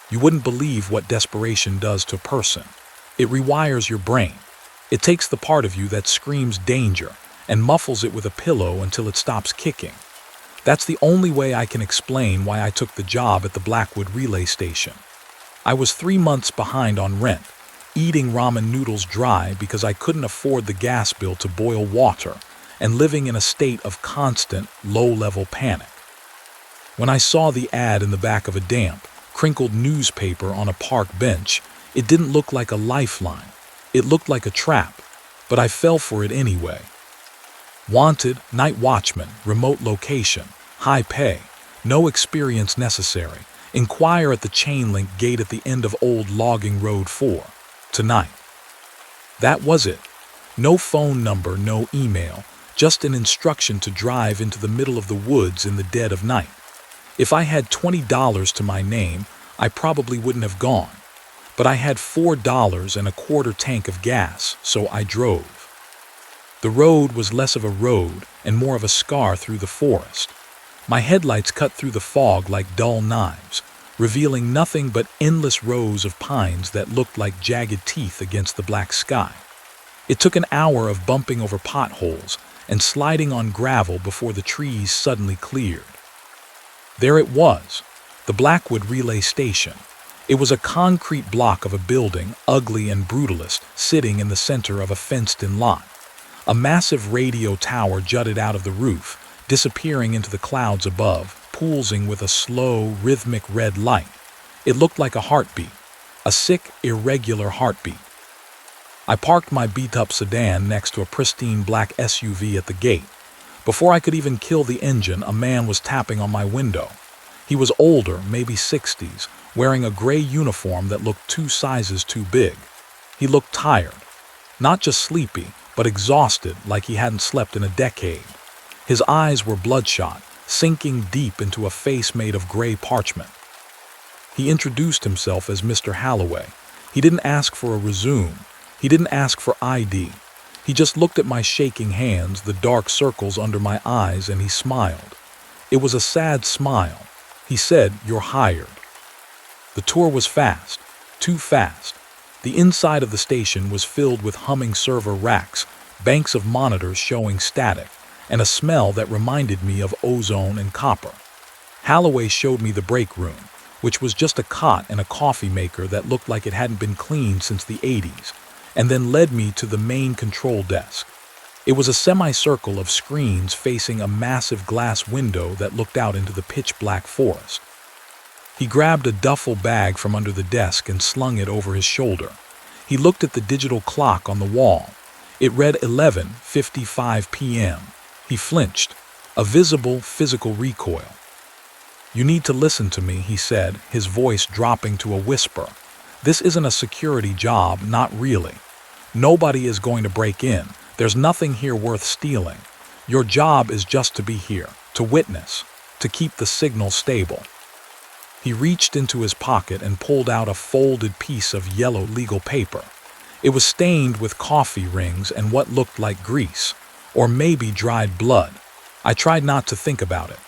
You wouldn't believe what desperation does to a person. It rewires your brain. It takes the part of you that screams danger and muffles it with a pillow until it stops kicking. That's the only way I can explain why I took the job at the Blackwood relay station. I was 3 months behind on rent, eating ramen noodles dry because I couldn't afford the gas bill to boil water, and living in a state of constant, low-level panic. When I saw the ad in the back of a damp, crinkled newspaper on a park bench, it didn't look like a lifeline. It looked like a trap, but I fell for it anyway. Wanted, night watchman, remote location, high pay, no experience necessary. Inquire at the chain link gate at the end of Old Logging Road 4. Tonight. That was it. No phone number, no email, just an instruction to drive into the middle of the woods in the dead of night. If I had $20 to my name, I probably wouldn't have gone. But I had $4 and a quarter tank of gas, so I drove. The road was less of a road and more of a scar through the forest. My headlights cut through the fog like dull knives, revealing nothing but endless rows of pines that looked like jagged teeth against the black sky. It took an hour of bumping over potholes and sliding on gravel before the trees suddenly cleared. There it was, the Blackwood relay station. It was a concrete block of a building, ugly and brutalist, sitting in the center of a fenced-in lot. A massive radio tower jutted out of the roof, disappearing into the clouds above, pulsing with a slow, rhythmic red light. It looked like a heartbeat, a sick, irregular heartbeat. I parked my beat-up sedan next to a pristine black SUV at the gate. Before I could even kill the engine, a man was tapping on my window. He was older, maybe 60s, wearing a gray uniform that looked 2 sizes too big. He looked tired. Not just sleepy, but exhausted, like he hadn't slept in a decade. His eyes were bloodshot, sinking deep into a face made of gray parchment. He introduced himself as Mr. Halloway. He didn't ask for a resume. He didn't ask for ID. He just looked at my shaking hands, the dark circles under my eyes, and he smiled. It was a sad smile. He said, "You're hired." The tour was fast, too fast. The inside of the station was filled with humming server racks, banks of monitors showing static, and a smell that reminded me of ozone and copper. Halloway showed me the break room, which was just a cot and a coffee maker that looked like it hadn't been cleaned since the 80s, and then led me to the main control desk. It was a semicircle of screens facing a massive glass window that looked out into the pitch-black forest. He grabbed a duffel bag from under the desk and slung it over his shoulder. He looked at the digital clock on the wall. It read 11:55 p.m. He flinched, a visible physical recoil. "You need to listen to me," he said, his voice dropping to a whisper. "This isn't a security job, not really. Nobody is going to break in. There's nothing here worth stealing. Your job is just to be here, to witness, to keep the signal stable." He reached into his pocket and pulled out a folded piece of yellow legal paper. It was stained with coffee rings and what looked like grease, or maybe dried blood. I tried not to think about it.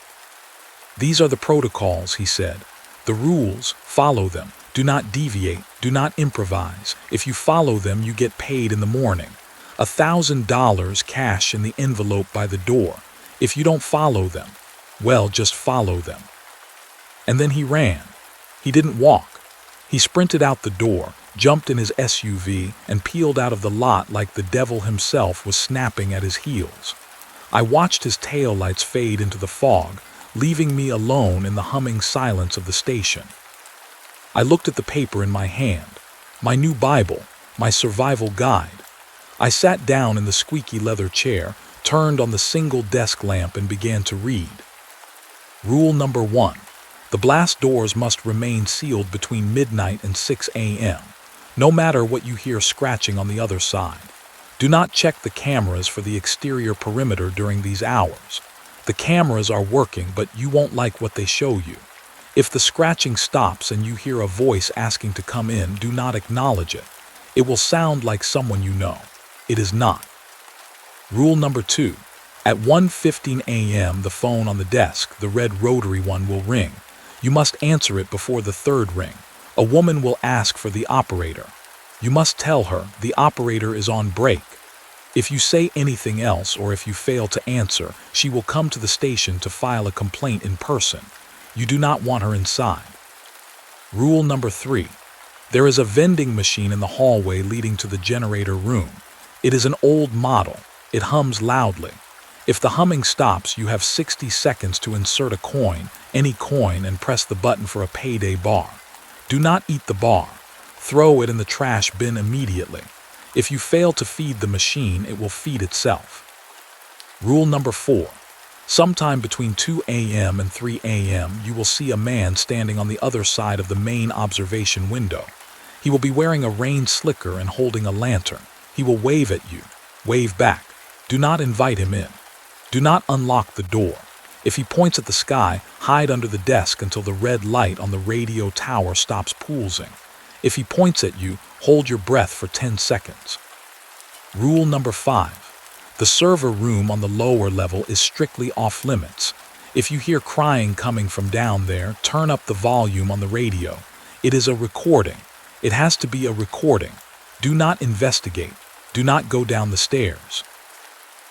"These are the protocols," he said. "The rules, follow them. Do not deviate, do not improvise. If you follow them, you get paid in the morning. $1,000 cash in the envelope by the door. If you don't follow them, well, just follow them." And then he ran. He didn't walk. He sprinted out the door, jumped in his SUV, and peeled out of the lot like the devil himself was snapping at his heels. I watched his taillights fade into the fog, leaving me alone in the humming silence of the station. I looked at the paper in my hand, my new Bible, my survival guide. I sat down in the squeaky leather chair, turned on the single desk lamp, and began to read. Rule number 1. The blast doors must remain sealed between midnight and 6 a.m., no matter what you hear scratching on the other side. Do not check the cameras for the exterior perimeter during these hours. The cameras are working, but you won't like what they show you. If the scratching stops and you hear a voice asking to come in, do not acknowledge it. It will sound like someone you know. It is not. Rule number 2. At 1:15 a.m., the phone on the desk, the red rotary one, will ring. You must answer it before the third ring. A woman will ask for the operator. You must tell her the operator is on break. If you say anything else or if you fail to answer, she will come to the station to file a complaint in person. You do not want her inside. Rule number 3. There is a vending machine in the hallway leading to the generator room. It is an old model. It hums loudly. If the humming stops, you have 60 seconds to insert a coin, any coin, and press the button for a payday bar. Do not eat the bar. Throw it in the trash bin immediately. If you fail to feed the machine, it will feed itself. Rule number 4. Sometime between 2 a.m. and 3 a.m., you will see a man standing on the other side of the main observation window. He will be wearing a rain slicker and holding a lantern. He will wave at you. Wave back. Do not invite him in. Do not unlock the door. If he points at the sky, hide under the desk until the red light on the radio tower stops pulsing. If he points at you, hold your breath for 10 seconds. Rule number 5. The server room on the lower level is strictly off limits. If you hear crying coming from down there, turn up the volume on the radio. It is a recording. It has to be a recording. Do not investigate. Do not go down the stairs.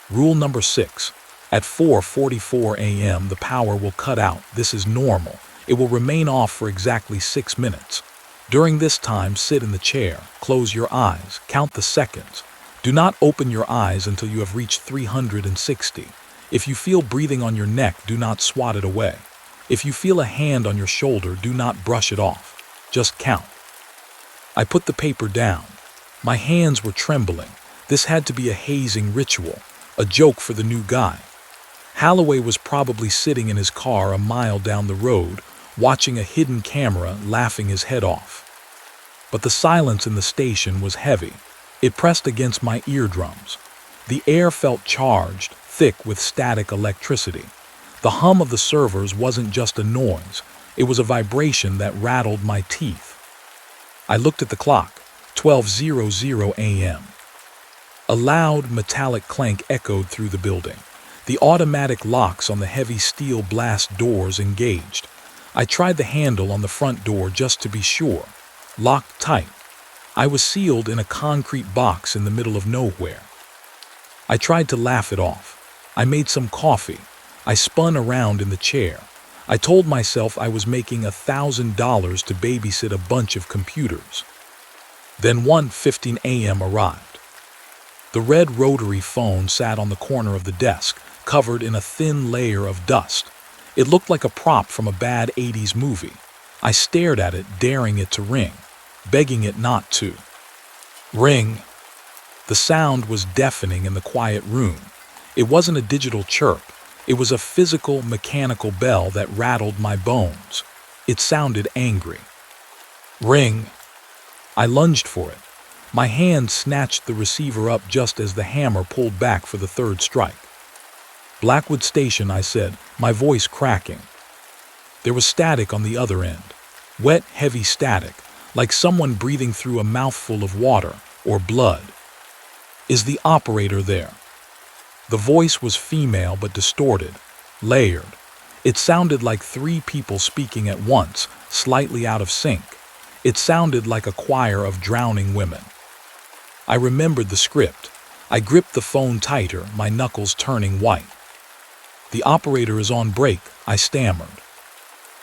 Rule number 6. At 4:44 a.m. the power will cut out. This is normal. It will remain off for exactly 6 minutes. During this time, sit in the chair, close your eyes, count the seconds. Do not open your eyes until you have reached 360. If you feel breathing on your neck, do not swat it away. If you feel a hand on your shoulder, do not brush it off. Just count. I put the paper down. My hands were trembling. This had to be a hazing ritual, a joke for the new guy. Holloway was probably sitting in his car a mile down the road, watching a hidden camera, laughing his head off. But the silence in the station was heavy. It pressed against my eardrums. The air felt charged, thick with static electricity. The hum of the servers wasn't just a noise. It was a vibration that rattled my teeth. I looked at the clock, 12:00 a.m. A loud, metallic clank echoed through the building. The automatic locks on the heavy steel blast doors engaged. I tried the handle on the front door just to be sure. Locked tight. I was sealed in a concrete box in the middle of nowhere. I tried to laugh it off. I made some coffee. I spun around in the chair. I told myself I was making $1,000 to babysit a bunch of computers. Then 1:15 a.m. arrived. The red rotary phone sat on the corner of the desk, covered in a thin layer of dust. It looked like a prop from a bad 80s movie. I stared at it, daring it to ring, begging it not to. Ring. The sound was deafening in the quiet room. It wasn't a digital chirp. It was a physical, mechanical bell that rattled my bones. It sounded angry. Ring. I lunged for it. My hand snatched the receiver up just as the hammer pulled back for the third strike. Blackwood Station, I said, my voice cracking. There was static on the other end. Wet, heavy static, like someone breathing through a mouthful of water or blood. Is the operator there? The voice was female but distorted, layered. It sounded like 3 people speaking at once, slightly out of sync. It sounded like a choir of drowning women. I remembered the script. I gripped the phone tighter, my knuckles turning white. The operator is on break, I stammered.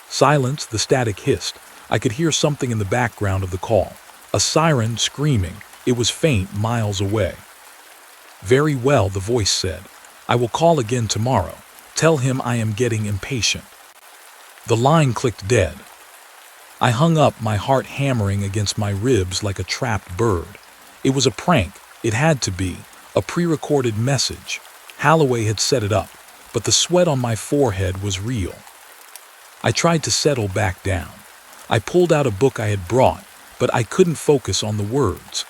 Silence, the static hissed. I could hear something in the background of the call. A siren screaming. It was faint, miles away. Very well, the voice said. I will call again tomorrow. Tell him I am getting impatient. The line clicked dead. I hung up, my heart hammering against my ribs like a trapped bird. It was a prank. It had to be. A pre-recorded message. Holloway had set it up, but the sweat on my forehead was real. I tried to settle back down. I pulled out a book I had brought, but I couldn't focus on the words.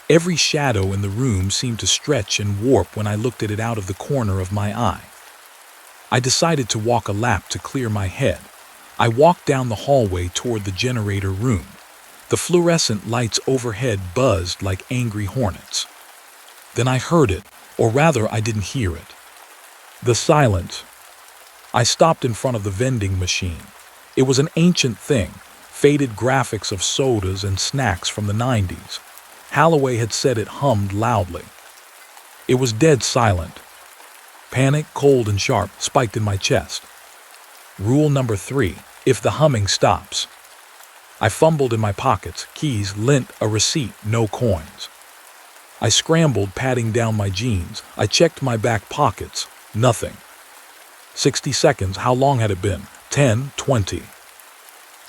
Every shadow in the room seemed to stretch and warp when I looked at it out of the corner of my eye. I decided to walk a lap to clear my head. I walked down the hallway toward the generator room. The fluorescent lights overhead buzzed like angry hornets. Then I heard it, or rather I didn't hear it. The silence. I stopped in front of the vending machine. It was an ancient thing, faded graphics of sodas and snacks from the 90s. Holloway had said it hummed loudly. It was dead silent. Panic, cold and sharp, spiked in my chest. Rule number 3, if the humming stops. I fumbled in my pockets, keys, lint, a receipt, no coins. I scrambled, patting down my jeans. I checked my back pockets, nothing. 60 seconds, how long had it been? 10, 20.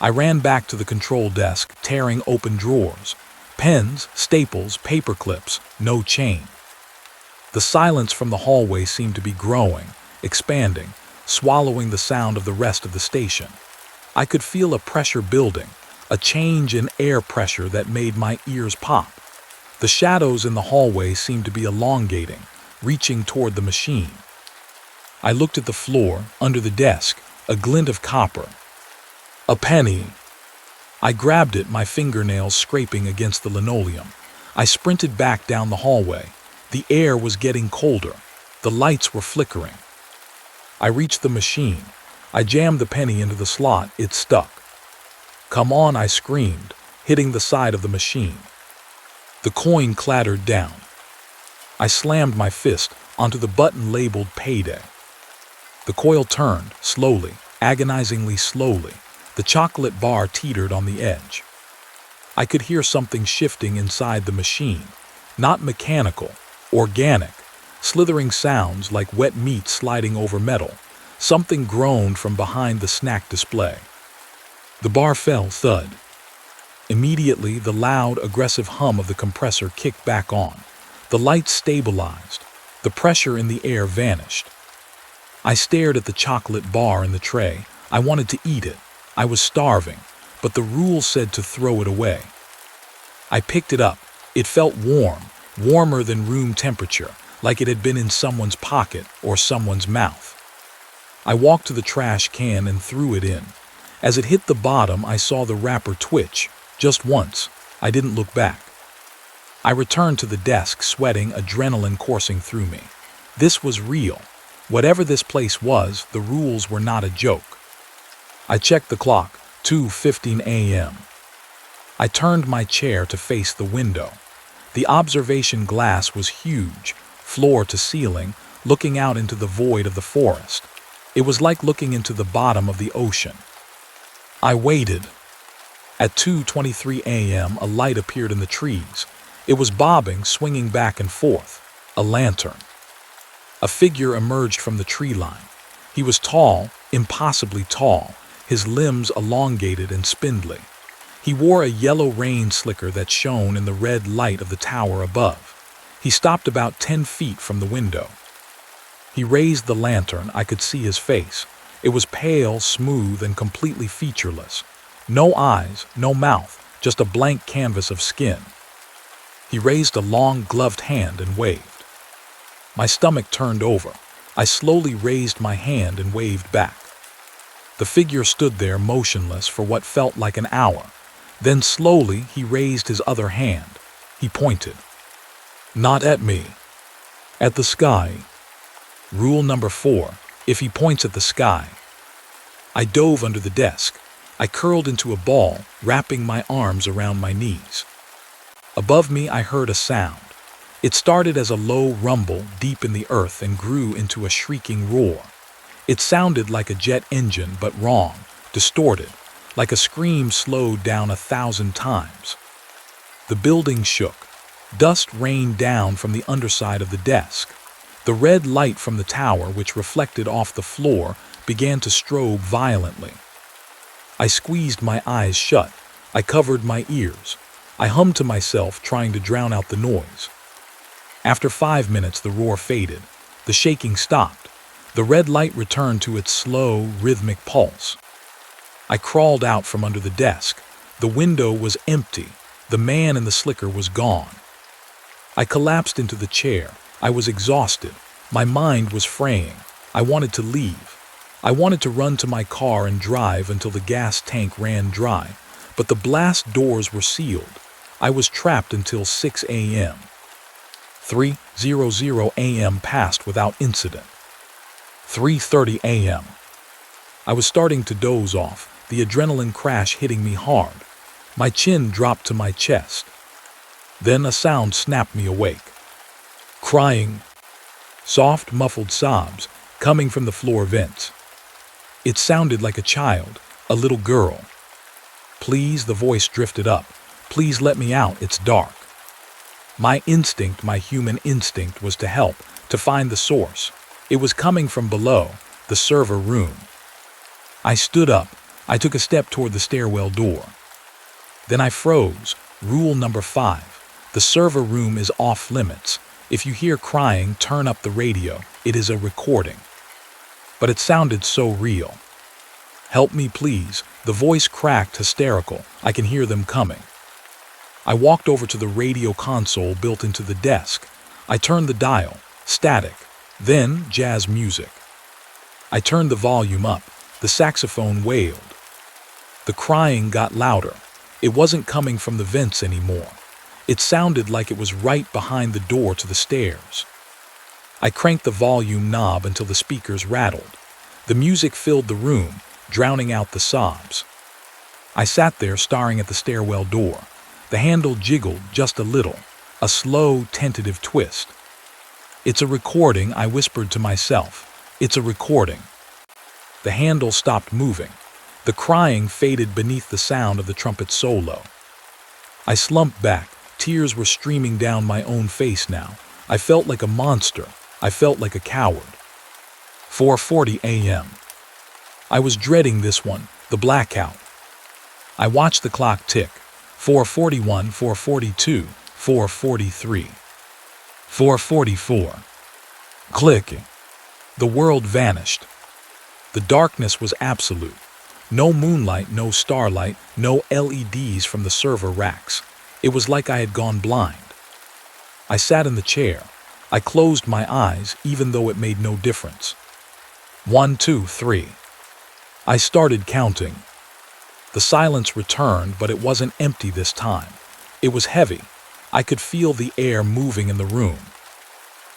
I ran back to the control desk, tearing open drawers. Pens, staples, paper clips, no chain. The silence from the hallway seemed to be growing, expanding, swallowing the sound of the rest of the station. I could feel a pressure building, a change in air pressure that made my ears pop. The shadows in the hallway seemed to be elongating, reaching toward the machine. I looked at the floor, under the desk, a glint of copper. A penny. I grabbed it, my fingernails scraping against the linoleum. I sprinted back down the hallway. The air was getting colder. The lights were flickering. I reached the machine. I jammed the penny into the slot. It stuck. "Come on," I screamed, hitting the side of the machine. The coin clattered down. I slammed my fist onto the button labeled payday. The coil turned, slowly, agonizingly slowly. The chocolate bar teetered on the edge. I could hear something shifting inside the machine, not mechanical, organic, slithering sounds like wet meat sliding over metal. Something groaned from behind the snack display. The bar fell, thud. Immediately, the loud, aggressive hum of the compressor kicked back on. The lights stabilized. The pressure in the air vanished. I stared at the chocolate bar in the tray. I wanted to eat it. I was starving, but the rule said to throw it away. I picked it up. It felt warm, warmer than room temperature, like it had been in someone's pocket or someone's mouth. I walked to the trash can and threw it in. As it hit the bottom, I saw the wrapper twitch. Just once. I didn't look back. I returned to the desk, sweating, adrenaline coursing through me. This was real. Whatever this place was, the rules were not a joke. I checked the clock, 2:15 a.m. I turned my chair to face the window. The observation glass was huge, floor to ceiling, looking out into the void of the forest. It was like looking into the bottom of the ocean. I waited. At 2:23 a.m., a light appeared in the trees. It was bobbing, swinging back and forth. A lantern. A figure emerged from the tree line. He was tall, impossibly tall, his limbs elongated and spindly. He wore a yellow rain slicker that shone in the red light of the tower above. He stopped about 10 feet from the window. He raised the lantern. I could see his face. It was pale, smooth, and completely featureless. No eyes, no mouth, just a blank canvas of skin. He raised a long, gloved hand and waved. My stomach turned over. I slowly raised my hand and waved back. The figure stood there motionless for what felt like an hour. Then slowly he raised his other hand. He pointed. Not at me. At the sky. Rule number 4, if he points at the sky. I dove under the desk. I curled into a ball, wrapping my arms around my knees. Above me I heard a sound. It started as a low rumble deep in the earth and grew into a shrieking roar. It sounded like a jet engine, but wrong, distorted, like a scream slowed down 1,000 times. The building shook. Dust rained down from the underside of the desk. The red light from the tower, which reflected off the floor, began to strobe violently. I squeezed my eyes shut. I covered my ears. I hummed to myself, trying to drown out the noise. After 5 minutes, the roar faded. The shaking stopped. The red light returned to its slow, rhythmic pulse. I crawled out from under the desk. The window was empty. The man in the slicker was gone. I collapsed into the chair. I was exhausted. My mind was fraying. I wanted to leave. I wanted to run to my car and drive until the gas tank ran dry, but the blast doors were sealed. I was trapped until 6 a.m. 3:00 a.m. passed without incident. 3:30 a.m. I was starting to doze off, the adrenaline crash hitting me hard. My chin dropped to my chest. Then a sound snapped me awake. Crying. Soft, muffled sobs coming from the floor vents. It sounded like a child, a little girl. "Please," the voice drifted up. "Please let me out, it's dark." My instinct, my human instinct, was to help, to find the source. It was coming from below, the server room. I stood up. I took a step toward the stairwell door. Then I froze. Rule number 5. The server room is off limits. If you hear crying, turn up the radio. It is a recording. But it sounded so real. "Help me, please." The voice cracked, hysterical. I can hear them coming. I walked over to the radio console built into the desk. I turned the dial. Static. Then jazz music. I turned the volume up. The saxophone wailed. The crying got louder. It wasn't coming from the vents anymore. It sounded like it was right behind the door to the stairs. I cranked the volume knob until the speakers rattled. The music filled the room, drowning out the sobs. I sat there staring at the stairwell door. The handle jiggled just a little, a slow, tentative twist. "It's a recording," I whispered to myself. "It's a recording." The handle stopped moving. The crying faded beneath the sound of the trumpet solo. I slumped back. Tears were streaming down my own face now. I felt like a monster. I felt like a coward. 4:40 a.m. I was dreading this one, the blackout. I watched the clock tick. 4:41, 4:42, 4:43. 4:44. Clicking. The world vanished. The darkness was absolute. No moonlight, no starlight, no LEDs from the server racks. It was like I had gone blind. I sat in the chair. I closed my eyes, even though it made no difference. 1, 2, 3. I started counting. The silence returned, but it wasn't empty this time. It was heavy. I could feel the air moving in the room.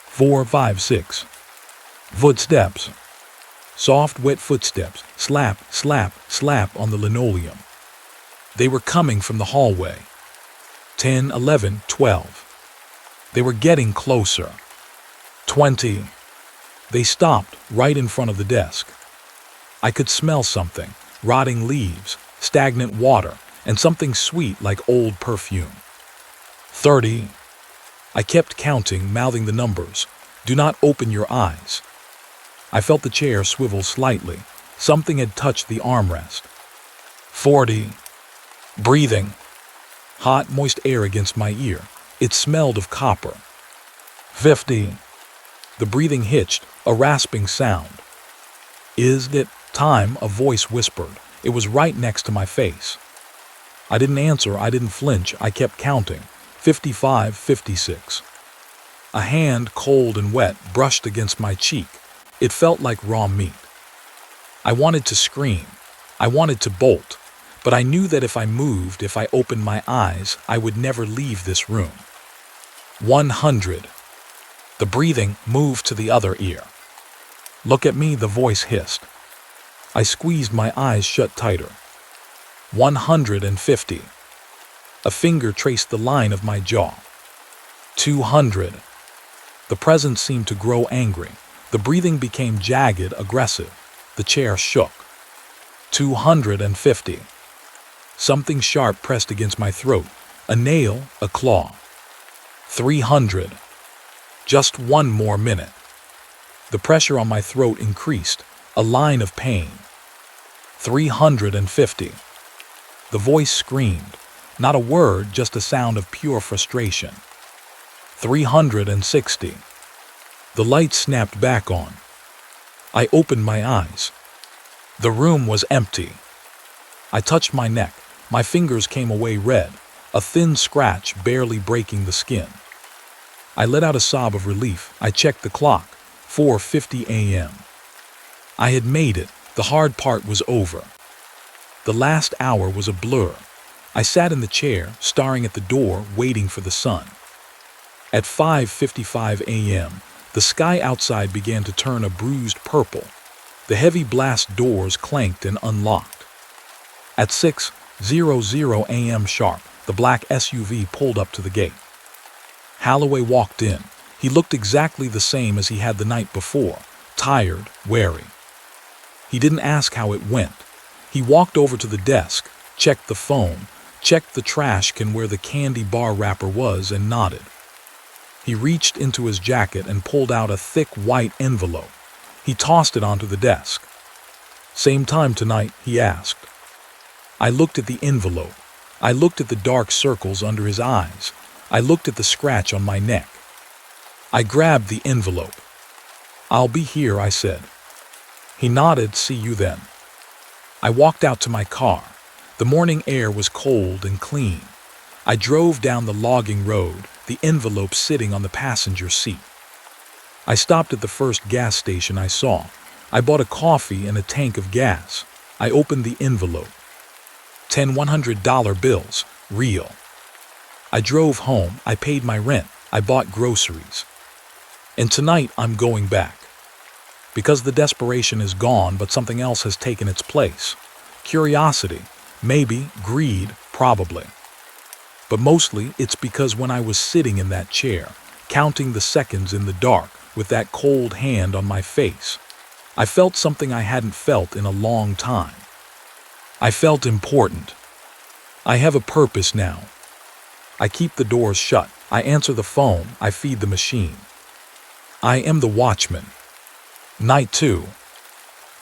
4, 5, 6. Footsteps. Soft, wet footsteps. Slap, slap, slap on the linoleum. They were coming from the hallway. 10, 11, 12. They were getting closer. 20. They stopped right in front of the desk. I could smell something: rotting leaves, stagnant water, and something sweet like old perfume. 30. I kept counting, mouthing the numbers. "Do not open your eyes." I felt the chair swivel slightly. Something had touched the armrest. 40. Breathing. Hot, moist air against my ear. It smelled of copper. 50. The breathing hitched, a rasping sound. "Is it time?" a voice whispered. It was right next to my face. I didn't answer. I didn't flinch. I kept counting. 55, 56. A hand, cold and wet, brushed against my cheek. It felt like raw meat. I wanted to scream. I wanted to bolt. But I knew that if I moved, if I opened my eyes, I would never leave this room. 100. The breathing moved to the other ear. "Look at me," the voice hissed. I squeezed my eyes shut tighter. 150. A finger traced the line of my jaw. 200. The presence seemed to grow angry. The breathing became jagged, aggressive. The chair shook. 250. Something sharp pressed against my throat. A nail, a claw. 300. Just one more minute. The pressure on my throat increased, a line of pain. 350. The voice screamed. Not a word, just a sound of pure frustration. 360. The light snapped back on. I opened my eyes. The room was empty. I touched my neck. My fingers came away red, a thin scratch barely breaking the skin. I let out a sob of relief. I checked the clock. 4:50 a.m. I had made it. The hard part was over. The last hour was a blur. I sat in the chair, staring at the door, waiting for the sun. At 5:55 a.m., the sky outside began to turn a bruised purple. The heavy blast doors clanked and unlocked. At 6:00 a.m. sharp, the black SUV pulled up to the gate. Holloway walked in. He looked exactly the same as he had the night before, tired, wary. He didn't ask how it went. He walked over to the desk, checked the phone, checked the trash can where the candy bar wrapper was, and nodded. He reached into his jacket and pulled out a thick white envelope. He tossed it onto the desk. "Same time tonight?" he asked. I looked at the envelope. I looked at the dark circles under his eyes. I looked at the scratch on my neck. I grabbed the envelope. "I'll be here," I said. He nodded. "See you then." I walked out to my car. The morning air was cold and clean. I drove down the logging road, the envelope sitting on the passenger seat. I stopped at the first gas station I saw. I bought a coffee and a tank of gas. I opened the envelope. 10 $100 bills, real. I drove home. I paid my rent. I bought groceries. And tonight I'm going back. Because the desperation is gone, but something else has taken its place. Curiosity, maybe, greed, probably. But mostly it's because when I was sitting in that chair, counting the seconds in the dark with that cold hand on my face, I felt something I hadn't felt in a long time. I felt important. I have a purpose now. I keep the doors shut. I answer the phone. I feed the machine. I am the watchman. Night 2.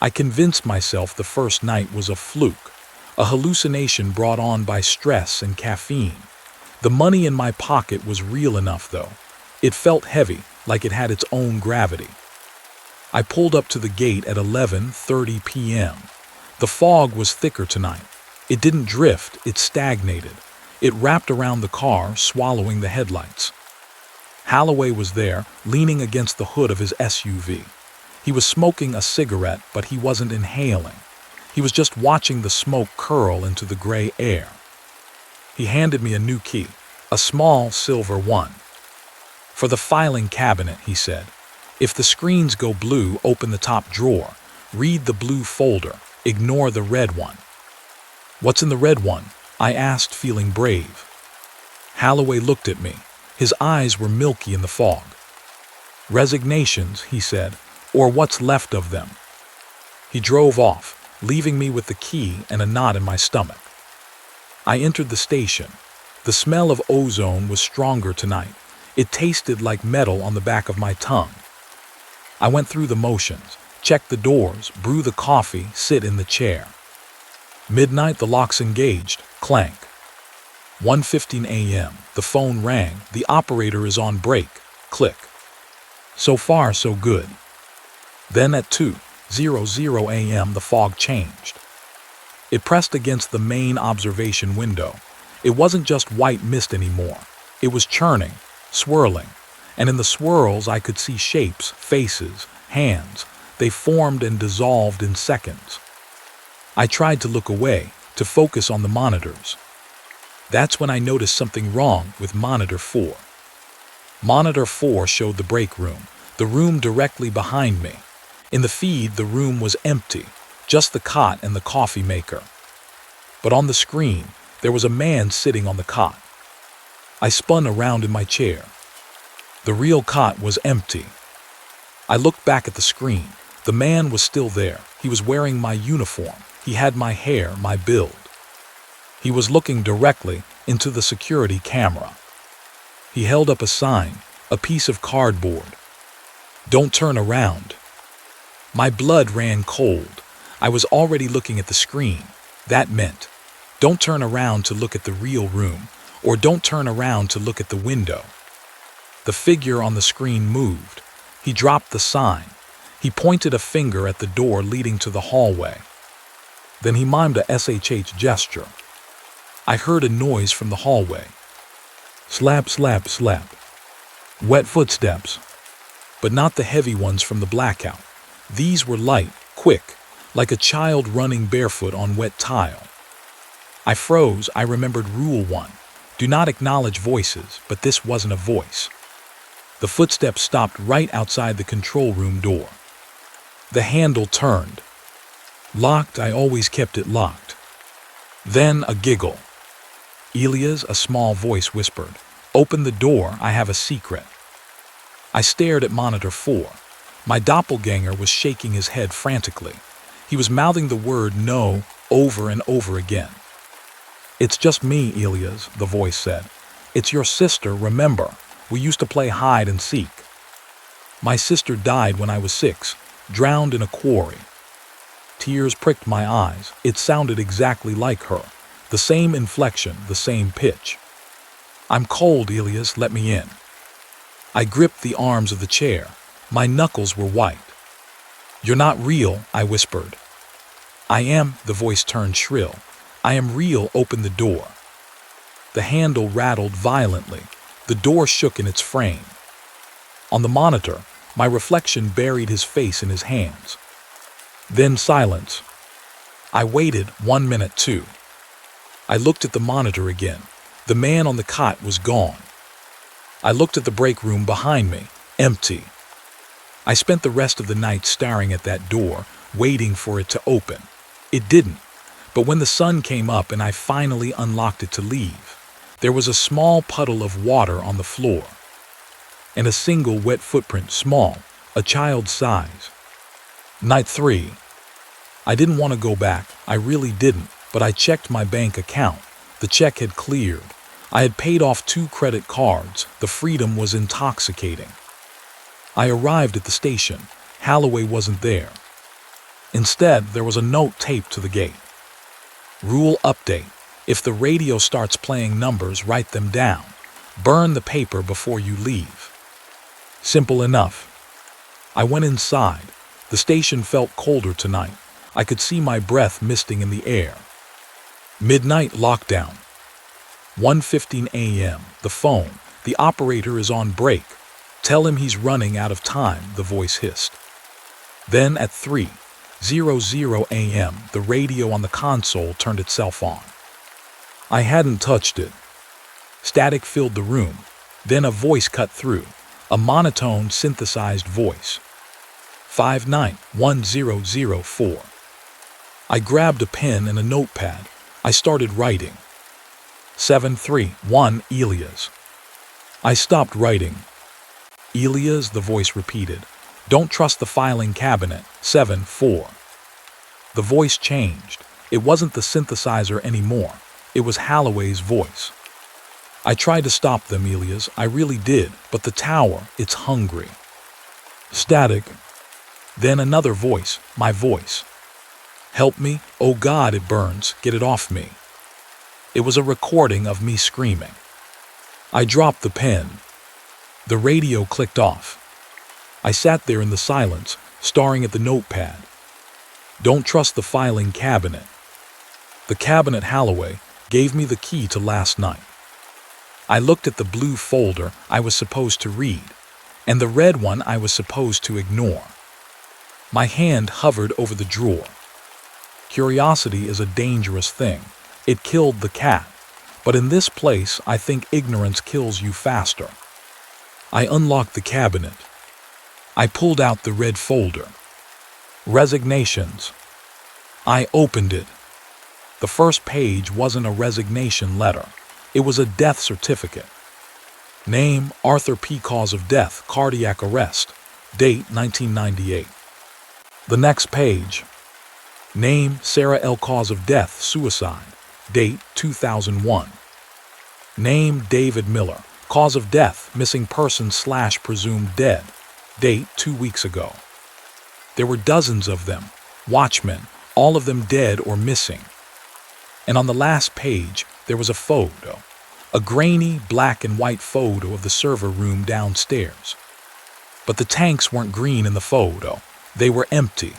I convinced myself the first night was a fluke, a hallucination brought on by stress and caffeine. The money in my pocket was real enough, though. It felt heavy, like it had its own gravity. I pulled up to the gate at 11:30 p.m. The fog was thicker tonight. It didn't drift, it stagnated. It wrapped around the car, swallowing the headlights. Holloway was there, leaning against the hood of his SUV. He was smoking a cigarette, but he wasn't inhaling. He was just watching the smoke curl into the gray air. He handed me a new key, a small silver one. "For the filing cabinet," he said. "If the screens go blue, open the top drawer. Read the blue folder. Ignore the red one." "What's in the red one?" I asked, feeling brave. Holloway looked at me. His eyes were milky in the fog. "Resignations," he said, "or what's left of them." He drove off, leaving me with the key and a knot in my stomach. I entered the station. The smell of ozone was stronger tonight. It tasted like metal on the back of my tongue. I went through the motions, check the doors, brew the coffee, sit in the chair. Midnight, the locks engaged, clank. 1:15 a.m., the phone rang, the operator is on break, click. So far, so good. Then at 2:00 a.m., the fog changed. It pressed against the main observation window. It wasn't just white mist anymore. It was churning, swirling, and in the swirls I could see shapes, faces, hands. They formed and dissolved in seconds. I tried to look away, to focus on the monitors. That's when I noticed something wrong with Monitor 4. Monitor 4 showed the break room, the room directly behind me. In the feed, the room was empty, just the cot and the coffee maker. But on the screen, there was a man sitting on the cot. I spun around in my chair. The real cot was empty. I looked back at the screen. The man was still there. He was wearing my uniform. He had my hair, my build. He was looking directly into the security camera. He held up a sign, a piece of cardboard. "Don't turn around." My blood ran cold. I was already looking at the screen. That meant, don't turn around to look at the real room, or don't turn around to look at the window. The figure on the screen moved. He dropped the sign. He pointed a finger at the door leading to the hallway. Then he mimed a SHH gesture. I heard a noise from the hallway. Slap, slap, slap. Wet footsteps. But not the heavy ones from the blackout. These were light, quick, like a child running barefoot on wet tile. I froze. I remembered Rule 1. Do not acknowledge voices, but this wasn't a voice. The footsteps stopped right outside the control room door. The handle turned. Locked, I always kept it locked. Then a giggle. Elias, a small voice whispered, "Open the door, I have a secret." I stared at monitor 4. My doppelganger was shaking his head frantically. He was mouthing the word "no" over and over again. "It's just me, Elias," the voice said. "It's your sister, remember? We used to play hide and seek. My sister died when I was 6, drowned in a quarry." Tears pricked my eyes. It sounded exactly like her. The same inflection, the same pitch. "I'm cold, Elias, let me in." I gripped the arms of the chair. My knuckles were white. "You're not real," I whispered. "I am," the voice turned shrill. "I am real, open the door." The handle rattled violently. The door shook in its frame. On the monitor, my reflection buried his face in his hands. Then silence. I waited 1 minute, 2. I looked at the monitor again. The man on the cot was gone. I looked at the break room behind me, empty. I spent the rest of the night staring at that door, waiting for it to open. It didn't, but when the sun came up and I finally unlocked it to leave, there was a small puddle of water on the floor, and a single wet footprint, small, a child's size. Night 3. I didn't want to go back, I really didn't, but I checked my bank account. The check had cleared. I had paid off 2 credit cards. The freedom was intoxicating. I arrived at the station. Holloway wasn't there. Instead, there was a note taped to the gate. "Rule update. If the radio starts playing numbers, write them down. Burn the paper before you leave." Simple enough. I went inside. The station felt colder tonight. I could see my breath misting in the air. Midnight lockdown. 1:15 a.m. The phone. "The operator is on break. Tell him he's running out of time," the voice hissed. Then at 3:00 a.m., the radio on the console turned itself on. I hadn't touched it. Static filled the room. Then a voice cut through. A monotone, synthesized voice. 591004. I grabbed a pen and a notepad. I started writing. 731 Elias. I stopped writing. "Elias," the voice repeated. "Don't trust the filing cabinet." 7-4. The voice changed. It wasn't the synthesizer anymore. It was Holloway's voice. "I tried to stop them, Elias. I really did. But the tower, it's hungry." Static. Then another voice, my voice. "Help me. Oh God, it burns. Get it off me." It was a recording of me screaming. I dropped the pen. The radio clicked off. I sat there in the silence, staring at the notepad. Don't trust the filing cabinet. The cabinet Holloway gave me the key to last night. I looked at the blue folder I was supposed to read, and the red one I was supposed to ignore. My hand hovered over the drawer. Curiosity is a dangerous thing. It killed the cat, but in this place I think ignorance kills you faster. I unlocked the cabinet. I pulled out the red folder. Resignations. I opened it. The first page wasn't a resignation letter. It was a death certificate. Name, Arthur P. Cause of death, cardiac arrest. Date, 1998. The next page. Name, Sarah L. Cause of death, suicide. Date, 2001. Name, David Miller. Cause of death, missing person / presumed dead. Date, 2 weeks ago. There were dozens of them. Watchmen, all of them dead or missing. And on the last page, there was a photo. A grainy black and white photo of the server room downstairs. But the tanks weren't green in the photo. They were empty.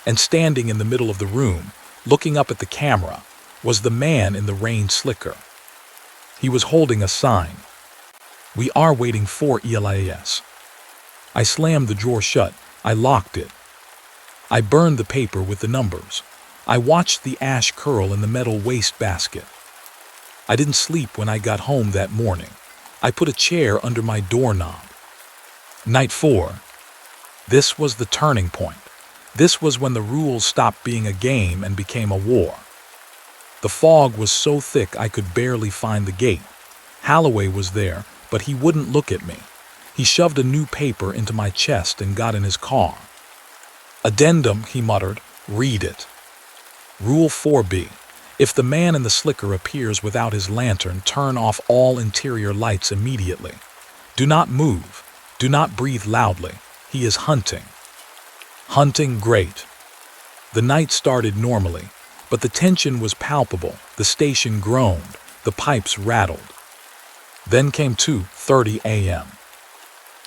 And standing in the middle of the room, looking up at the camera, was the man in the rain slicker. He was holding a sign. We are waiting for Elias. I slammed the drawer shut. I locked it. I burned the paper with the numbers. I watched the ash curl in the metal wastebasket. I didn't sleep when I got home that morning. I put a chair under my doorknob. Night 4. This was the turning point. This was when the rules stopped being a game and became a war. The fog was so thick I could barely find the gate. Holloway was there, but he wouldn't look at me. He shoved a new paper into my chest and got in his car. "Addendum," he muttered. "Read it." Rule 4B. If the man in the slicker appears without his lantern, turn off all interior lights immediately. Do not move. Do not breathe loudly. He is hunting. Hunting, great. The night started normally, but the tension was palpable. The station groaned. The pipes rattled. Then came 2:30 a.m.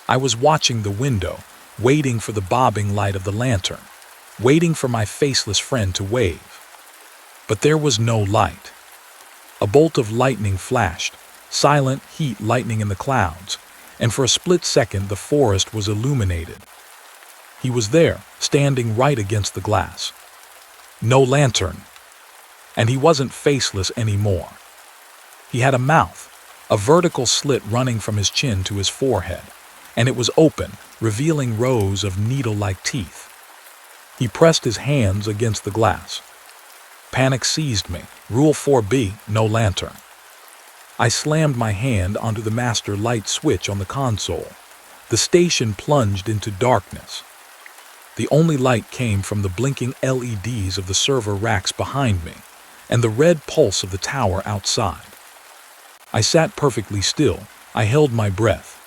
I was watching the window, waiting for the bobbing light of the lantern, waiting for my faceless friend to wave. But there was no light. A bolt of lightning flashed, silent heat lightning in the clouds, and for a split second the forest was illuminated. He was there, standing right against the glass. No lantern. And he wasn't faceless anymore. He had a mouth, a vertical slit running from his chin to his forehead, and it was open, revealing rows of needle-like teeth. He pressed his hands against the glass. Panic seized me. Rule 4B, no lantern. I slammed my hand onto the master light switch on the console. The station plunged into darkness. The only light came from the blinking LEDs of the server racks behind me and the red pulse of the tower outside. I sat perfectly still. I held my breath.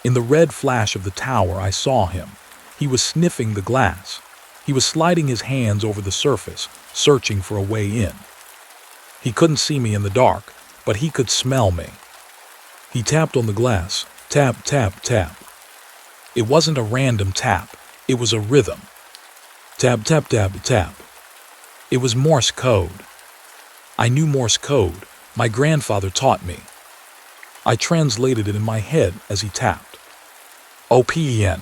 In the red flash of the tower, I saw him. He was sniffing the glass. He was sliding his hands over the surface, searching for a way in. He couldn't see me in the dark, but he could smell me. He tapped on the glass. Tap, tap, tap. It wasn't a random tap. It was a rhythm. Tap, tap, tap, tap. It was Morse code. I knew Morse code. My grandfather taught me. I translated it in my head as he tapped. OPEN.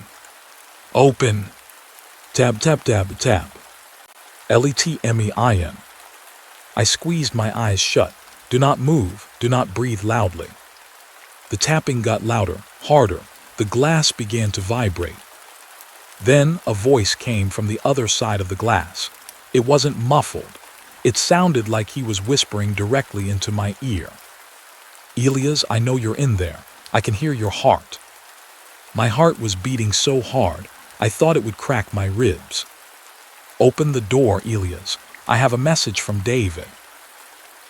Open. Tab, tap, tap, tap. LETMEIN. I squeezed my eyes shut. Do not move. Do not breathe loudly. The tapping got louder, harder. The glass began to vibrate. Then a voice came from the other side of the glass. It wasn't muffled. It sounded like he was whispering directly into my ear. "Elias, I know you're in there. I can hear your heart." My heart was beating so hard, I thought it would crack my ribs. "Open the door, Elias. I have a message from David."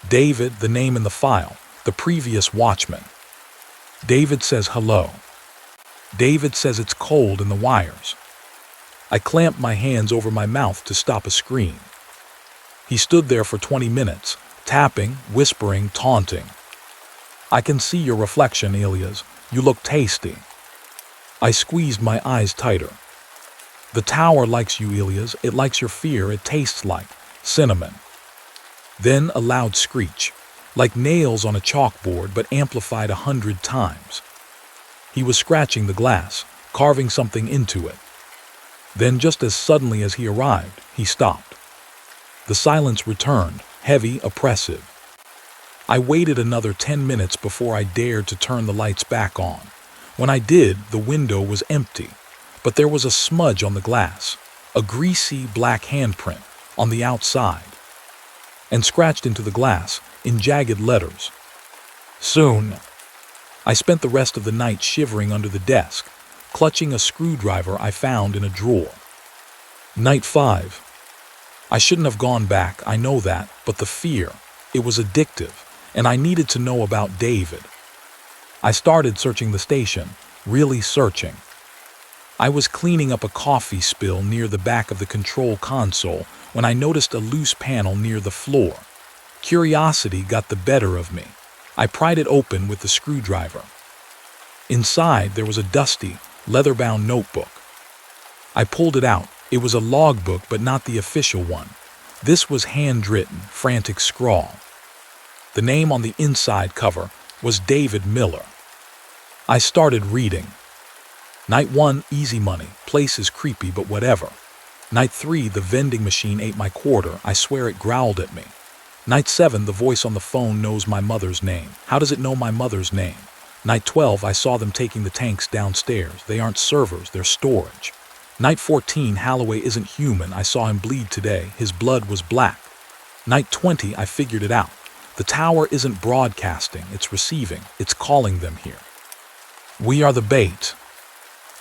David, the name in the file, the previous watchman. David says hello. David says it's cold in the wires. I clamped my hands over my mouth to stop a scream. He stood there for 20 minutes, tapping, whispering, taunting. "I can see your reflection, Elias. You look tasty." I squeezed my eyes tighter. "The tower likes you, Elias. It likes your fear. It tastes like cinnamon." Then a loud screech, like nails on a chalkboard but amplified 100 times. He was scratching the glass, carving something into it. Then just as suddenly as he arrived, he stopped. The silence returned, heavy, oppressive. I waited another 10 minutes before I dared to turn the lights back on. When I did, the window was empty, but there was a smudge on the glass, a greasy black handprint on the outside, and scratched into the glass in jagged letters. "Soon." I spent the rest of the night shivering under the desk, clutching a screwdriver I found in a drawer. Night 5. I shouldn't have gone back, I know that, but the fear, it was addictive, and I needed to know about David. I started searching the station, really searching. I was cleaning up a coffee spill near the back of the control console when I noticed a loose panel near the floor. Curiosity got the better of me. I pried it open with the screwdriver. Inside, there was a dusty, leather-bound notebook. I pulled it out. It was a logbook, but not the official one. This was handwritten, frantic scrawl. The name on the inside cover was David Miller. I started reading. Night 1, easy money. Place is creepy, but whatever. Night 3, the vending machine ate my quarter. I swear it growled at me. Night 7, the voice on the phone knows my mother's name. How does it know my mother's name? Night 12, I saw them taking the tanks downstairs. They aren't servers, they're storage. Night 14, Holloway isn't human. I saw him bleed today. His blood was black. Night 20, I figured it out. The tower isn't broadcasting, it's receiving, it's calling them here. We are the bait.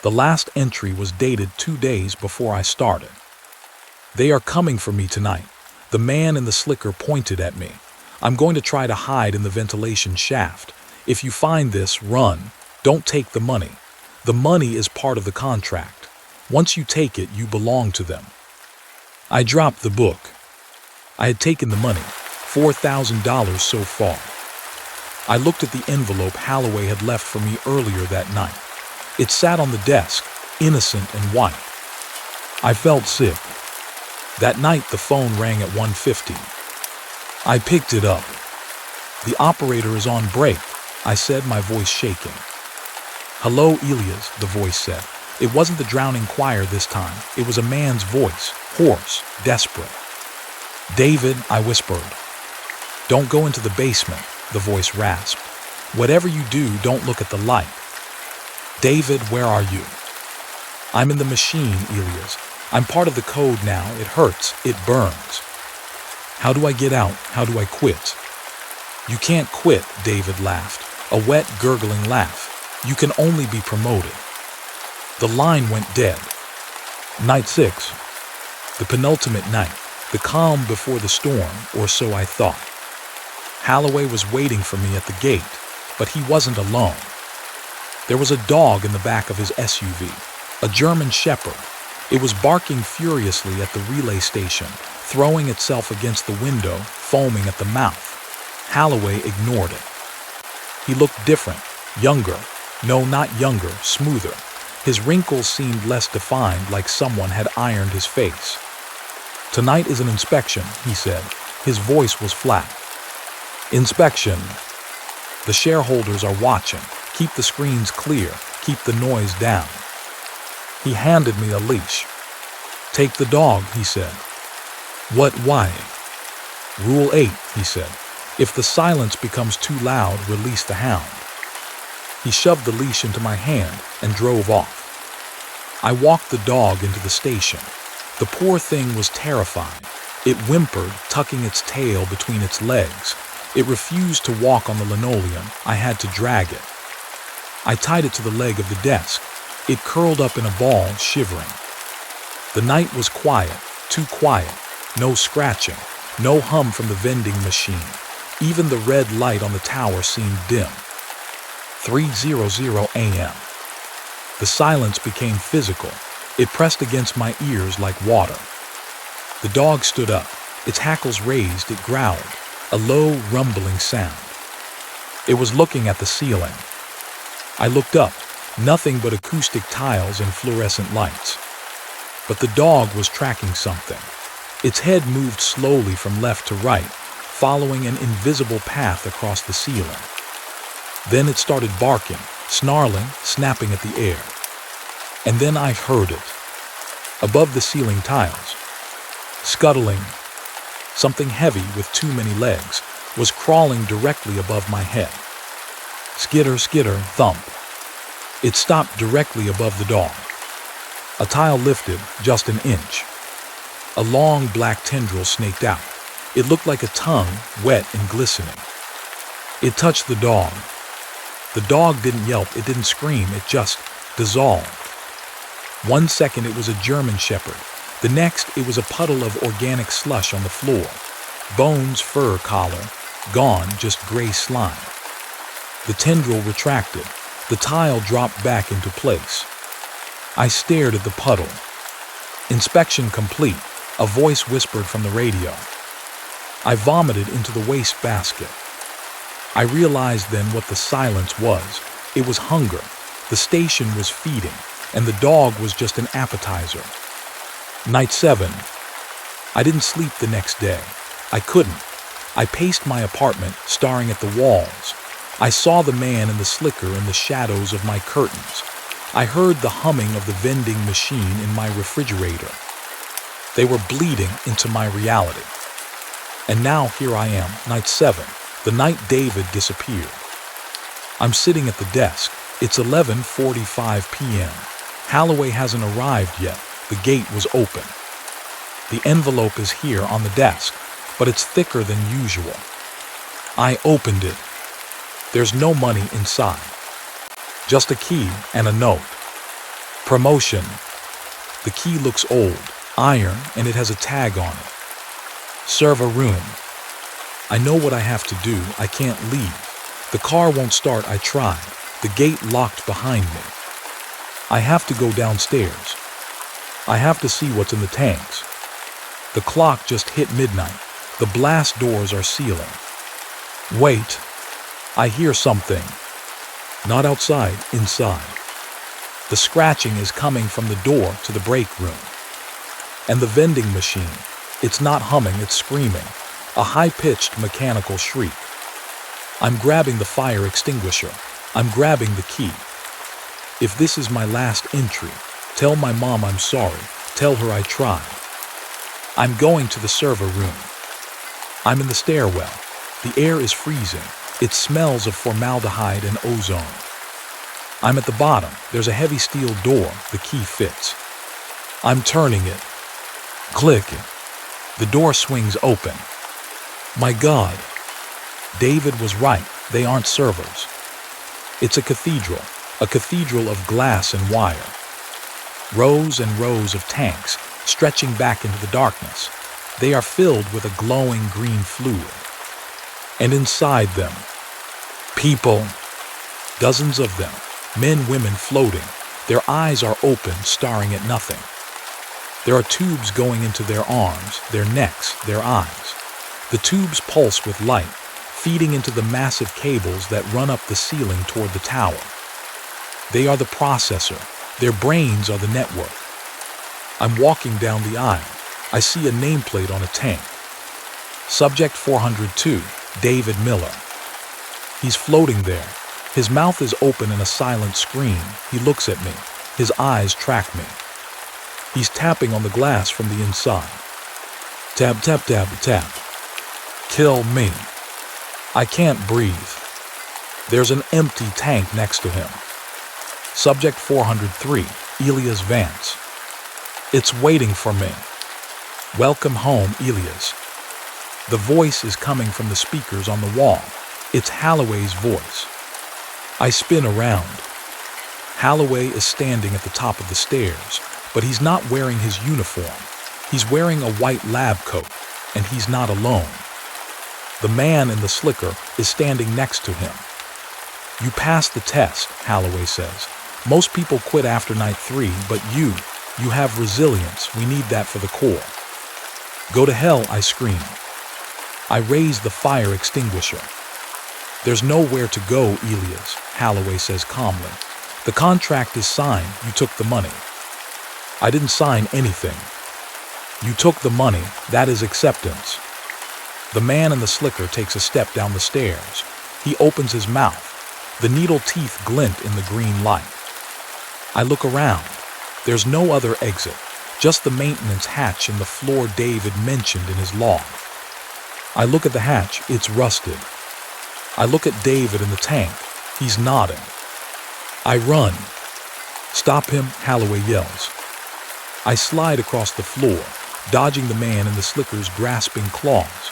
The last entry was dated 2 days before I started. They are coming for me tonight. The man in the slicker pointed at me. I'm going to try to hide in the ventilation shaft. If you find this, run. Don't take the money. The money is part of the contract. Once you take it, you belong to them. I dropped the book. I had taken the money, $4,000 so far. I looked at the envelope Holloway had left for me earlier that night. It sat on the desk, innocent and white. I felt sick. That night, the phone rang at 1:50. I picked it up. The operator is on break, I said, my voice shaking. Hello, Elias, the voice said. It wasn't the drowning choir this time. It was a man's voice, hoarse, desperate. David, I whispered. Don't go into the basement, the voice rasped. Whatever you do, don't look at the light. David, where are you? I'm in the machine, Elias. I'm part of the code now. It hurts. It burns. How do I get out? How do I quit? You can't quit, David laughed, a wet, gurgling laugh. You can only be promoted. The line went dead. Night 6. The penultimate night. The calm before the storm, or so I thought. Holloway was waiting for me at the gate, but he wasn't alone. There was a dog in the back of his SUV, a German Shepherd. It was barking furiously at the relay station, throwing itself against the window, foaming at the mouth. Holloway ignored it. He looked different, younger. No, not younger, smoother. His wrinkles seemed less defined, like someone had ironed his face. Tonight is an inspection, he said. His voice was flat. Inspection. The shareholders are watching. Keep the screens clear. Keep the noise down. He handed me a leash. Take the dog, he said. What, why? Rule 8, he said. If the silence becomes too loud, release the hound. He shoved the leash into my hand and drove off. I walked the dog into the station. The poor thing was terrified. It whimpered, tucking its tail between its legs. It refused to walk on the linoleum. I had to drag it. I tied it to the leg of the desk. It curled up in a ball, shivering. The night was quiet, too quiet. No scratching, no hum from the vending machine. Even the red light on the tower seemed dim. 3:00 a.m. The silence became physical. It pressed against my ears like water. The dog stood up. Its hackles raised, it growled, a low, rumbling sound. It was looking at the ceiling. I looked up, nothing but acoustic tiles and fluorescent lights. But the dog was tracking something. Its head moved slowly from left to right, following an invisible path across the ceiling. Then it started barking, snarling, snapping at the air. And then I heard it. Above the ceiling tiles. Scuttling. Something heavy with too many legs was crawling directly above my head. Skitter, skitter, thump. It stopped directly above the dog. A tile lifted just an inch. A long black tendril snaked out. It looked like a tongue, wet and glistening. It touched the dog. The dog didn't yelp, it didn't scream, it just dissolved. 1 second it was a German Shepherd. The next it was a puddle of organic slush on the floor. Bones, fur, collar, gone, just gray slime. The tendril retracted. The tile dropped back into place. I stared at the puddle. Inspection complete, a voice whispered from the radio. I vomited into the waste basket. I realized then what the silence was. It was hunger. The station was feeding, and the dog was just an appetizer. Night 7. I didn't sleep the next day. I couldn't. I paced my apartment, staring at the walls. I saw the man in the slicker in the shadows of my curtains. I heard the humming of the vending machine in my refrigerator. They were bleeding into my reality. And now here I am, night 7, the night David disappeared. I'm sitting at the desk. It's 11:45 p.m. Holloway hasn't arrived yet. The gate was open. The envelope is here on the desk. but it's thicker than usual. I opened it. There's no money inside. Just a key and a note. Promotion. The key looks old, iron, and it has a tag on it. Serve a room. I know what I have to do. I can't leave. The car won't start. I tried. The gate locked behind me. I have to go downstairs. I have to see what's in the tanks. The clock just hit midnight. The blast doors are sealing. Wait. I hear something. Not outside, inside. The scratching is coming from the door to the break room. And the vending machine. It's not humming, it's screaming. A high-pitched mechanical shriek. I'm grabbing the fire extinguisher. I'm grabbing the key. If this is my last entry, tell my mom I'm sorry. Tell her I tried. I'm going to the server room. I'm in the stairwell. The air is freezing. It smells of formaldehyde and ozone. I'm at the bottom. There's a heavy steel door. The key fits. I'm turning it. Clicking. The door swings open. My God. David was right. They aren't servers. It's a cathedral of glass and wire. Rows and rows of tanks stretching back into the darkness. They are filled with a glowing green fluid. And inside them, people, dozens of them, men, women floating. Their eyes are open, staring at nothing. There are tubes going into their arms, their necks, their eyes. The tubes pulse with light, feeding into the massive cables that run up the ceiling toward the tower. They are the processor. Their brains are the network. I'm walking down the aisle. I see a nameplate on a tank. Subject 402, David Miller. He's floating there. His mouth is open in a silent scream. He looks at me. His eyes track me. He's tapping on the glass from the inside. Tap, tap, tap, tap. Kill me. I can't breathe. There's an empty tank next to him. Subject 403, Elias Vance. It's waiting for me. Welcome home, Elias. The voice is coming from the speakers on the wall. It's Holloway's voice. I spin around. Holloway is standing at the top of the stairs, but he's not wearing his uniform. He's wearing a white lab coat, and he's not alone. The man in the slicker is standing next to him. You passed the test, Holloway says. Most people quit after night 3, but you have resilience. We need that for the Corps. Go to hell, I scream. I raise the fire extinguisher. There's nowhere to go, Elias, Holloway says calmly. The contract is signed. You took the money. I didn't sign anything. You took the money. That is acceptance. The man in the slicker takes a step down the stairs. He opens his mouth. The needle teeth glint in the green light. I look around. There's no other exit, just the maintenance hatch in the floor David mentioned in his log. I look at the hatch. It's rusted. I look at David in the tank. He's nodding. I run. Stop him, Holloway yells. I slide across the floor, dodging the man in the slicker's grasping claws.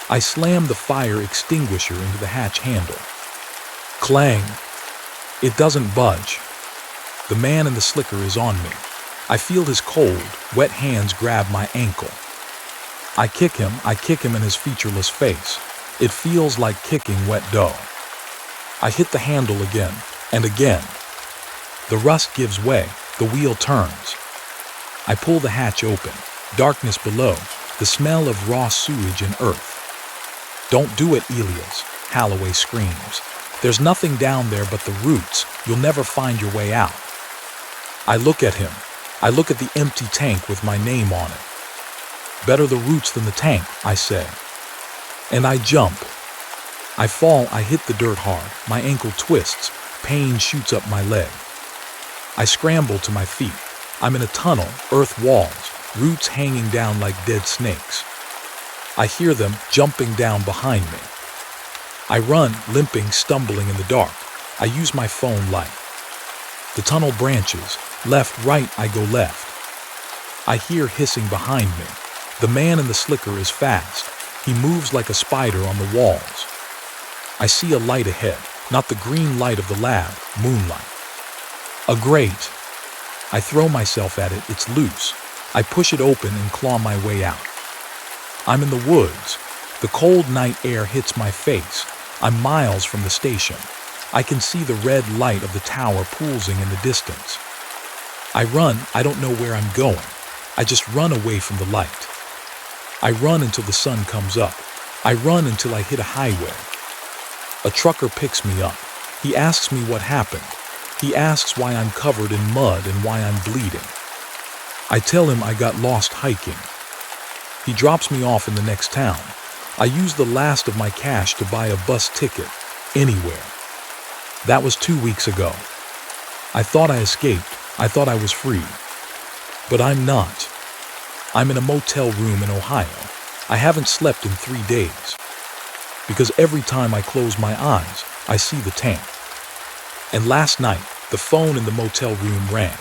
I slam the fire extinguisher into the hatch handle. Clang. It doesn't budge. The man in the slicker is on me. I feel his cold, wet hands grab my ankle. I kick him in his featureless face. It feels like kicking wet dough. I hit the handle again and again. The rust gives way. The wheel turns. I pull the hatch open. Darkness below. The smell of raw sewage and earth. Don't do it, Elias, Holloway screams. There's nothing down there but the roots. You'll never find your way out. I look at him. I look at the empty tank with my name on it. Better the roots than the tank, I say. And I jump. I fall. I hit the dirt hard. My ankle twists. Pain shoots up my leg. I scramble to my feet. I'm in a tunnel, earth walls, roots hanging down like dead snakes. I hear them jumping down behind me. I run, limping, stumbling in the dark. I use my phone light. The tunnel branches. Left, right, I go left. I hear hissing behind me. The man in the slicker is fast. He moves like a spider on the walls. I see a light ahead, not the green light of the lab, moonlight. A grate. I throw myself at it, it's loose. I push it open and claw my way out. I'm in the woods. The cold night air hits my face. I'm miles from the station. I can see the red light of the tower pulsing in the distance. I run, I don't know where I'm going. I just run away from the light. I run until the sun comes up. I run until I hit a highway. A trucker picks me up. He asks me what happened. He asks why I'm covered in mud and why I'm bleeding. I tell him I got lost hiking. He drops me off in the next town. I use the last of my cash to buy a bus ticket, anywhere. That was 2 weeks ago. I thought I escaped. I thought I was free. But I'm not. I'm in a motel room in Ohio. I haven't slept in 3 days. Because every time I close my eyes, I see the tank. And last night, the phone in the motel room rang.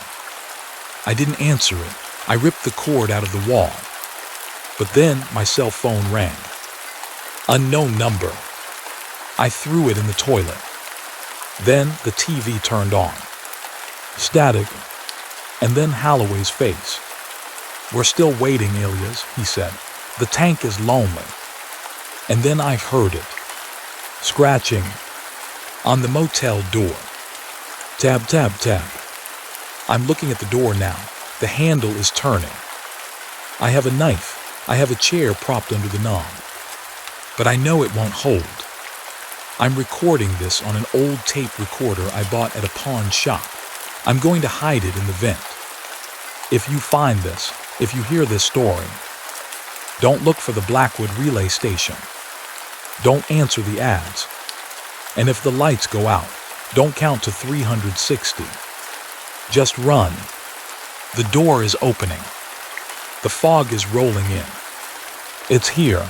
I didn't answer it. I ripped the cord out of the wall. But then my cell phone rang. Unknown number. I threw it in the toilet. Then the TV turned on. Static. And then Holloway's face. "We're still waiting, Ilias," he said. "The tank is lonely." And then I heard it. Scratching. On the motel door. Tab, tab, tab. I'm looking at the door now. The handle is turning. I have a knife. I have a chair propped under the knob. But I know it won't hold. I'm recording this on an old tape recorder I bought at a pawn shop. I'm going to hide it in the vent. If you find this, if you hear this story, don't look for the Blackwood relay station. Don't answer the ads. And if the lights go out, don't count to 360. Just run. The door is opening. The fog is rolling in. It's here.